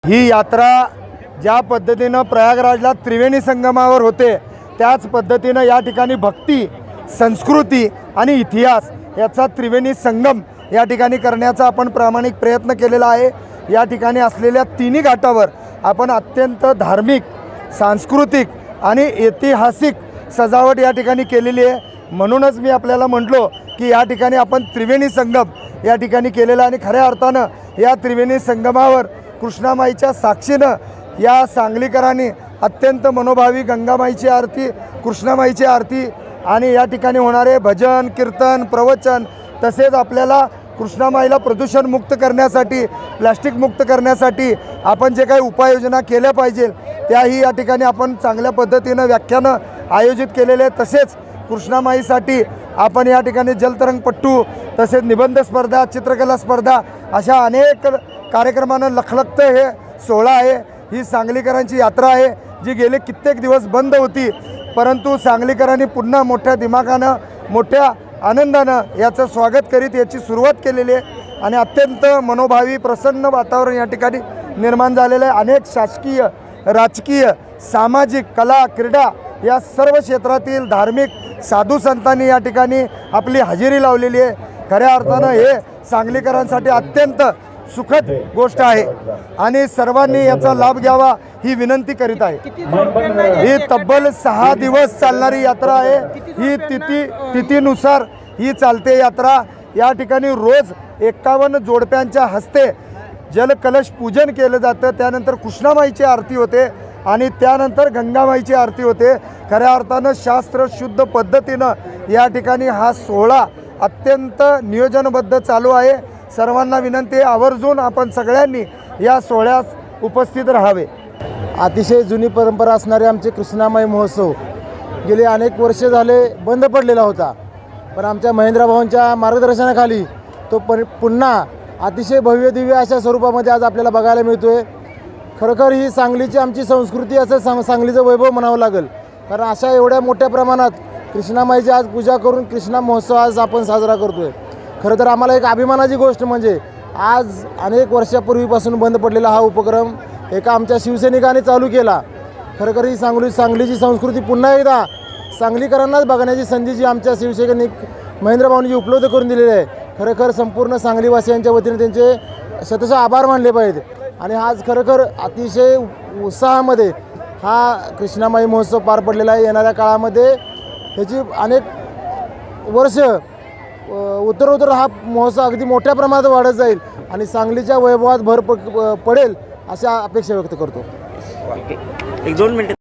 ही यात्रा ज्या पद्धतीनं प्रयागराजला त्रिवेणी संगमावर होते त्याच पद्धतीनं या ठिकाणी भक्ती, संस्कृती आणि इतिहास याचा त्रिवेणी संगम या ठिकाणी करण्याचा आपण प्रामाणिक प्रयत्न केलेला आहे। या ठिकाणी असलेल्या तिन्ही घाटावर आपण अत्यंत धार्मिक, सांस्कृतिक आणि ऐतिहासिक सजावट या ठिकाणी केलेली आहे। म्हणूनच मी आपल्याला म्हटलो की या ठिकाणी आपण त्रिवेणी संगम या ठिकाणी केलेला आणि खऱ्या अर्थानं या त्रिवेणी संगमावर कृष्णामाईच्या साक्षीनं या सांगलीकरांनी अत्यंत मनोभावी गंगामाईची आरती, कृष्णामाईची आरती आणि या ठिकाणी होणारे भजन, कीर्तन, प्रवचन तसेच आपल्याला कृष्णामाईला प्रदूषण मुक्त करण्यासाठी, प्लास्टिक मुक्त करण्यासाठी आपण जे काही उपाययोजना केल्या पाहिजे त्याही या ठिकाणी आपण चांगल्या पद्धतीनं व्याख्यानं आयोजित केलेले। तसेच कृष्णामाईसाठी आपण या ठिकाणी जलतरंगपट्टू तसेच निबंध स्पर्धा, चित्रकला स्पर्धा अशा अनेक कार्यक्रमांना लखलखतं हे सोहळा आहे। ही सांगलीकरांची यात्रा आहे जी गेले कित्येक दिवस बंद होती, परंतु सांगलीकरांनी पुन्हा मोठ्या दिमागानं, मोठ्या आनंदानं याचं स्वागत करीत याची सुरुवात केलेली आहे आणि अत्यंत मनोभावी प्रसन्न वातावरण या ठिकाणी निर्माण झालेलं आहे। अनेक शासकीय, राजकीय, सामाजिक, कला, क्रीडा या सर्व क्षेत्रातील धार्मिक साधू संतांनी या ठिकाणी आपली हजेरी लावलेली आहे। खऱ्या अर्थानं हे सांगलीकरांसाठी अत्यंत सुखद गोष्ट आहे आणि सर्वांनी याचा लाभ घ्यावा ही विनंती करीत आहे। ही तब्बल 6 दिवस चालणारी यात्रा आहे। ही तिथीनुसार ही चालते यात्रा। या ठिकाणी रोज 51 जोडप्यांच्या हस्ते जलकलश पूजन केलं जातं, त्यानंतर कृष्णामाईची आरती होते आणि त्यानंतर गंगामाईची आरती होते। खऱ्या अर्थानं शास्त्रशुद्ध पद्धतीनं या ठिकाणी हा सोहळा अत्यंत नियोजनबद्ध चालू आहे। सर्वांना विनंती आहे आवर्जून आपण सगळ्यांनी या सोहळ्यास उपस्थित राहावे। अतिशय जुनी परंपरा असणारे आमचे कृष्णामाई महोत्सव गेले अनेक वर्षे झाले बंद पडलेला होता, पण आमच्या महेंद्रभाऊंच्या मार्गदर्शनाखाली तो पुन्हा अतिशय भव्य दिव्य अशा स्वरूपामध्ये आज आपल्याला बघायला मिळतो आहे। खरोखर ही सांगलीची आमची संस्कृती असं सांगलीचं वैभव म्हणावं लागेल, कारण अशा एवढ्या मोठ्या प्रमाणात कृष्णामाईची आज पूजा करून कृष्णा महोत्सव आज आपण साजरा करतो आहे। खरं तर आम्हाला एक अभिमानाची गोष्ट म्हणजे आज अनेक वर्षापूर्वीपासून बंद पडलेला हा उपक्रम एका आमच्या शिवसैनिकाने चालू केला। खरोखर ही सांगलीची संस्कृती पुन्हा एकदा सांगलीकरांनाच बघण्याची संधी जी आमच्या शिवसैनिक महेंद्रभाऊंनी उपलब्ध करून दिलेली आहे, खरोखर संपूर्ण सांगलीवासियांच्या वतीने त्यांचे शतशः आभार मानले पाहिजेत। आणि आज खरोखर अतिशय उत्साहामध्ये हा कृष्णामाई महोत्सव पार पडलेला आहे। येणाऱ्या काळामध्ये ह्याची अनेक वर्ष उत्तरोत्तर हा महोत्सव अगदी मोठ्या प्रमाणात वाढत जाईल आणि सांगलीच्या वैभवात भर पडेल अशा अपेक्षा व्यक्त करतो। 1-2 मिनिटं